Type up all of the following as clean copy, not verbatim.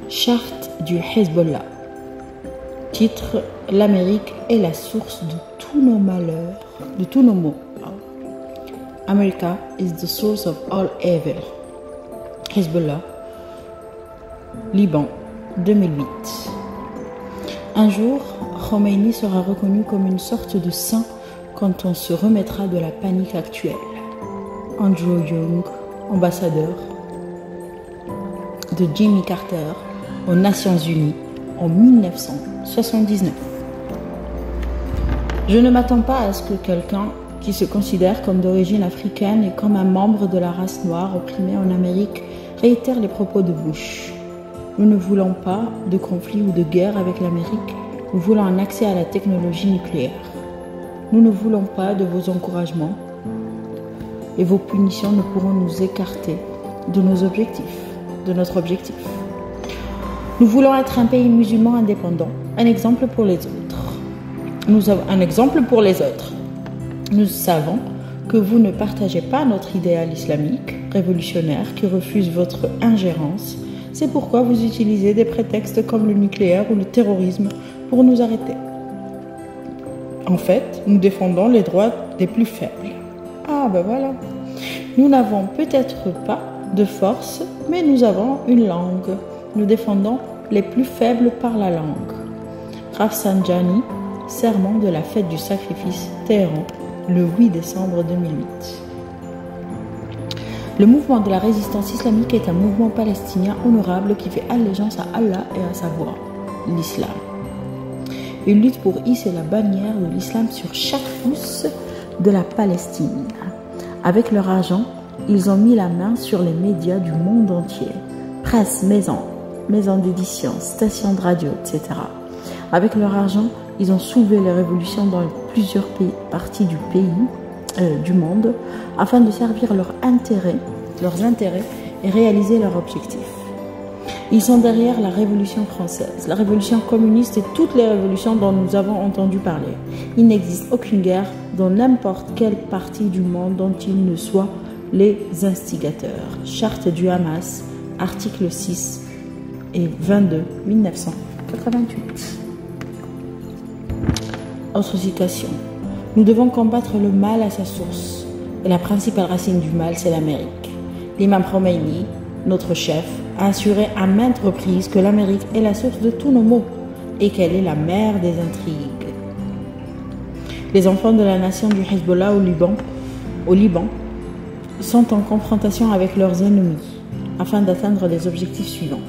Charte du Hezbollah. Titre: l'Amérique est la source de tous nos malheurs, de tous nos maux. America is the source of all evil. Hezbollah, Liban, 2008. Un jour, Khomeini sera reconnu comme une sorte de saint quand on se remettra de la panique actuelle. Andrew Young, ambassadeur de Jimmy Carter aux Nations Unies en 1979. Je ne m'attends pas à ce que quelqu'un qui se considère comme d'origine africaine et comme un membre de la race noire opprimée en Amérique réitère les propos de Bush. Nous ne voulons pas de conflit ou de guerre avec l'Amérique, nous voulons un accès à la technologie nucléaire. Nous ne voulons pas de vos encouragements et vos punitions ne pourront nous écarter de nos objectifs, de notre objectif. Nous voulons être un pays musulman indépendant, un exemple pour les autres. Nous avons un exemple pour les autres. Nous savons que vous ne partagez pas notre idéal islamique révolutionnaire qui refuse votre ingérence. C'est pourquoi vous utilisez des prétextes comme le nucléaire ou le terrorisme pour nous arrêter. En fait, nous défendons les droits des plus faibles. Ah ben voilà. Nous n'avons peut-être pas de force, mais nous avons une langue. Nous défendons les plus faibles par la langue. Rafsanjani, serment de la fête du sacrifice, Téhéran, le 8 décembre 2008. Le mouvement de la résistance islamique est un mouvement palestinien honorable qui fait allégeance à Allah et à sa voix, l'islam. Ils luttent pour hisser la bannière de l'islam sur chaque pouce de la Palestine. Avec leur argent, ils ont mis la main sur les médias du monde entier, presse, maisons d'édition, stations de radio, etc. Avec leur argent, ils ont soulevé les révolutions dans plusieurs parties du monde afin de servir leurs intérêts et réaliser leurs objectifs. Ils sont derrière la Révolution française, la Révolution communiste et toutes les révolutions dont nous avons entendu parler. Il n'existe aucune guerre dans n'importe quelle partie du monde dont ils ne soient les instigateurs. Charte du Hamas, article 6 et 22, 1988. Autre citation. Nous devons combattre le mal à sa source. Et la principale racine du mal, c'est l'Amérique. L'imam Khomeini, notre chef, a assuré à maintes reprises que l'Amérique est la source de tous nos maux et qu'elle est la mère des intrigues. Les enfants de la nation du Hezbollah au Liban sont en confrontation avec leurs ennemis afin d'atteindre les objectifs suivants.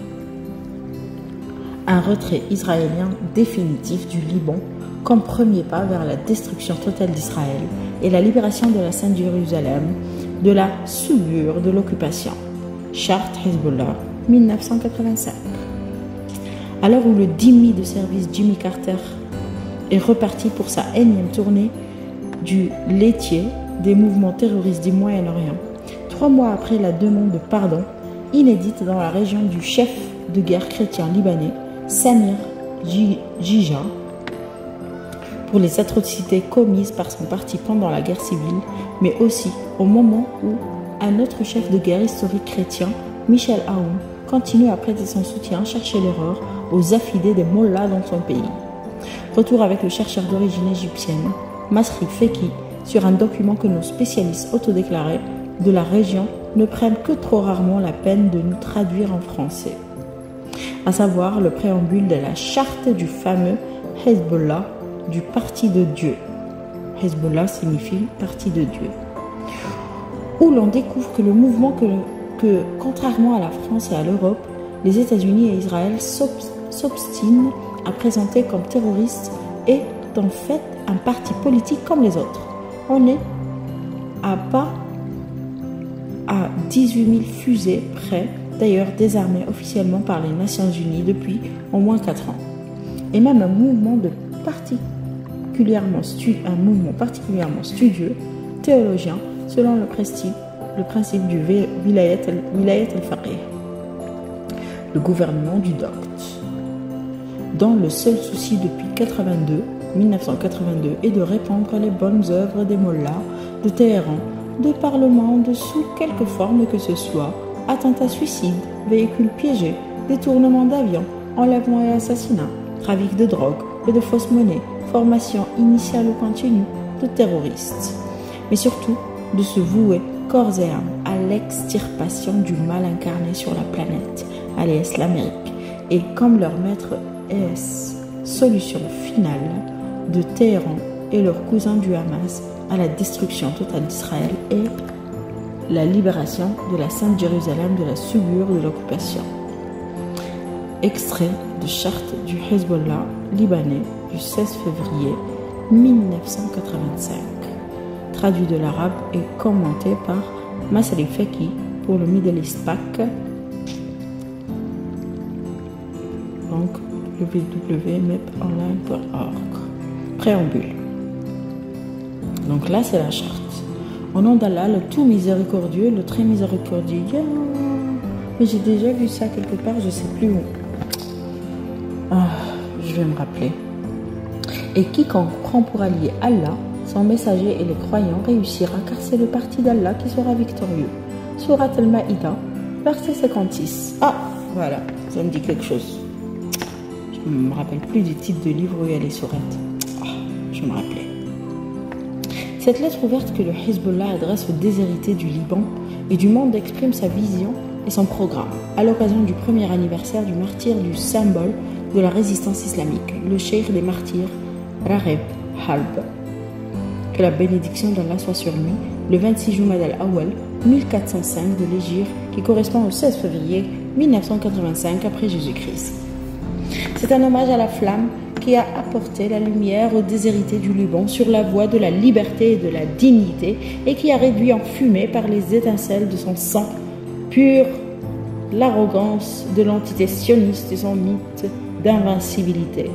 Un retrait israélien définitif du Liban comme premier pas vers la destruction totale d'Israël et la libération de la Sainte Jérusalem de la souillure de l'occupation. Charte Hezbollah, 1985. À l'heure où le dhimmi de service Jimmy Carter est reparti pour sa énième tournée du laitier des mouvements terroristes du Moyen-Orient, 3 mois après la demande de pardon inédite dans la région du chef de guerre chrétien libanais, Samir Jija, pour les atrocités commises par son parti pendant la guerre civile, mais aussi au moment où un autre chef de guerre historique chrétien, Michel Aoun, continue à prêter son soutien, chercher l'erreur aux affidés des mollahs dans son pays. Retour avec le chercheur d'origine égyptienne, Masri Feki, sur un document que nos spécialistes autodéclarés de la région ne prennent que trop rarement la peine de nous traduire en français, à savoir le préambule de la charte du fameux Hezbollah, du Parti de Dieu. Hezbollah signifie Parti de Dieu. Où l'on découvre que le mouvement que contrairement à la France et à l'Europe, les États-Unis et Israël s'obstinent à présenter comme terroriste est en fait un parti politique comme les autres. On est à 18 000 fusées près, d'ailleurs désarmées officiellement par les Nations Unies depuis au moins 4 ans. Et même un mouvement particulièrement studieux, théologien, selon le principe du Wilayat al-Faqih, le gouvernement du docte, dont le seul souci depuis 1982 est de répandre les bonnes œuvres des mollahs de Téhéran, de parlement, de sous quelque forme que ce soit, attentats suicides, véhicules piégés, détournement d'avions, enlèvements et assassinats, trafic de drogue et de fausses monnaies, formation initiale ou continue de terroristes. Mais surtout, de se vouer corps et âme à l'extirpation du mal incarné sur la planète, alias l'Amérique, et comme leur maître est solution finale de Téhéran et leurs cousins du Hamas à la destruction totale d'Israël et la libération de la Sainte Jérusalem de la souillure de l'occupation. Extrait de charte du Hezbollah libanais du 16 février 1985, traduit de l'arabe et commenté par Masri Feki pour le Middle East Pack, donc www.meponline.org. Préambule. Donc là, c'est la charte. Au nom d'Allah, le tout miséricordieux, le très miséricordieux. Mais j'ai déjà vu ça quelque part, je ne sais plus où. Je vais me rappeler. Et quiconque prend pour allié Allah, son messager et les croyants réussira, car c'est le parti d'Allah qui sera victorieux. Surat al-Maïda, verset 56. Ah, voilà, ça me dit quelque chose. Je ne me rappelle plus du titre de livre où il y a les sourates. Je me rappelais. Cette lettre ouverte que le Hezbollah adresse aux déshérités du Liban et du monde exprime sa vision et son programme à l'occasion du premier anniversaire du martyr du symbole de la résistance islamique, le cheikh des martyrs, Ragheb Harb. Que la bénédiction d'Allah soit sur lui, le 26 Jumad al-Awwal 1405 de l'Hégire, qui correspond au 16 février 1985 après Jésus-Christ. C'est un hommage à la flamme qui a apporté la lumière aux déshérités du Liban sur la voie de la liberté et de la dignité et qui a réduit en fumée par les étincelles de son sang pur l'arrogance de l'entité sioniste et son mythe d'invincibilité.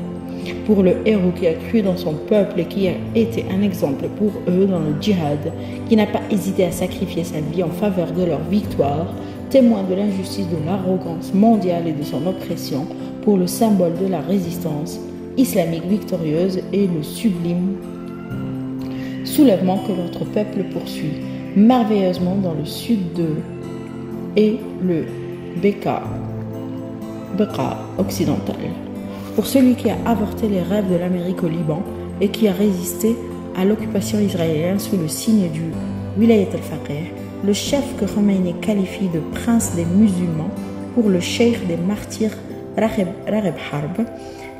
Pour le héros qui a cru dans son peuple et qui a été un exemple pour eux dans le djihad, qui n'a pas hésité à sacrifier sa vie en faveur de leur victoire, témoin de l'injustice de l'arrogance mondiale et de son oppression, pour le symbole de la résistance islamique victorieuse et le sublime soulèvement que notre peuple poursuit merveilleusement dans le sud et le Bekaa occidental. Pour celui qui a avorté les rêves de l'Amérique au Liban et qui a résisté à l'occupation israélienne sous le signe du Wilayat al-Faqih, le chef que Khomeini qualifie de prince des musulmans, pour le cheikh des martyrs Ragheb Harb,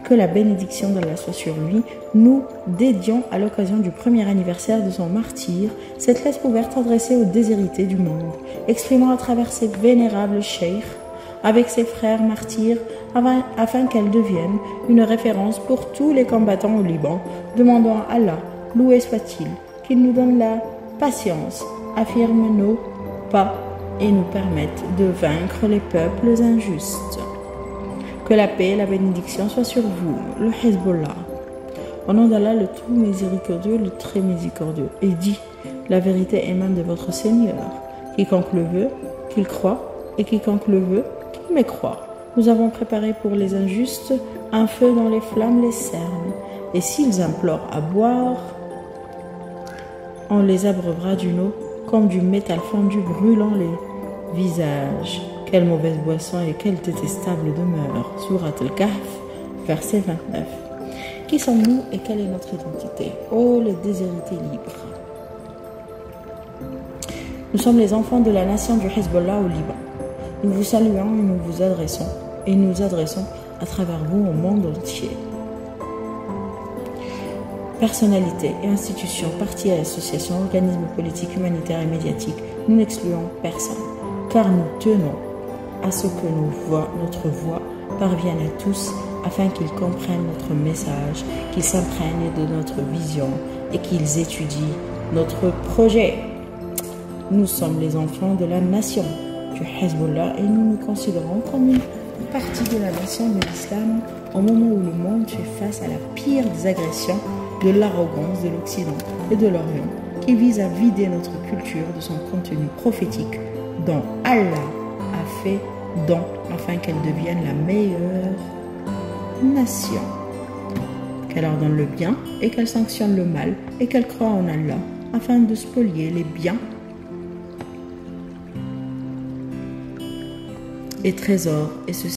que la bénédiction d'Allah soit sur lui, nous dédions à l'occasion du premier anniversaire de son martyr cette lettre ouverte adressée aux déshérités du monde, exprimant à travers ces vénérables cheikhs, avec ses frères martyrs, afin qu'elle devienne une référence pour tous les combattants au Liban, demandant à Allah, loué soit-il, qu'il nous donne la patience, affirme nos pas et nous permette de vaincre les peuples injustes. Que la paix et la bénédiction soient sur vous, le Hezbollah. Au nom d'Allah, le tout miséricordieux, le très miséricordieux, et dit, la vérité émane de votre Seigneur. Quiconque le veut, qu'il croit, et quiconque le veut, qu'il mécroit. Nous avons préparé pour les injustes un feu dont les flammes les cernent, et s'ils implorent à boire, on les abreuvera d'une eau comme du métal fondu brûlant les visages. Quelle mauvaise boisson et quelle détestable demeure. Surat al-Kahf, verset 29. Qui sommes-nous et quelle est notre identité? Oh, les déshérités libres. Nous sommes les enfants de la nation du Hezbollah au Liban. Nous vous saluons et nous vous adressons, et nous adressons à travers vous au monde entier. Personnalités et institutions, partis et associations, organismes politiques, humanitaires et médiatiques, nous n'excluons personne, car nous tenons à ce que notre voix parvienne à tous afin qu'ils comprennent notre message, qu'ils s'imprègnent de notre vision et qu'ils étudient notre projet. Nous sommes les enfants de la nation du Hezbollah et nous nous considérons comme une partie de la nation de l'islam au moment où le monde fait face à la pire des agressions de l'arrogance de l'Occident et de l'Orient qui vise à vider notre culture de son contenu prophétique dont Allah a fait don afin qu'elle devienne la meilleure nation. Qu'elle ordonne le bien et qu'elle sanctionne le mal et qu'elle croit en Allah afin de spolier les biens et trésors, et ceci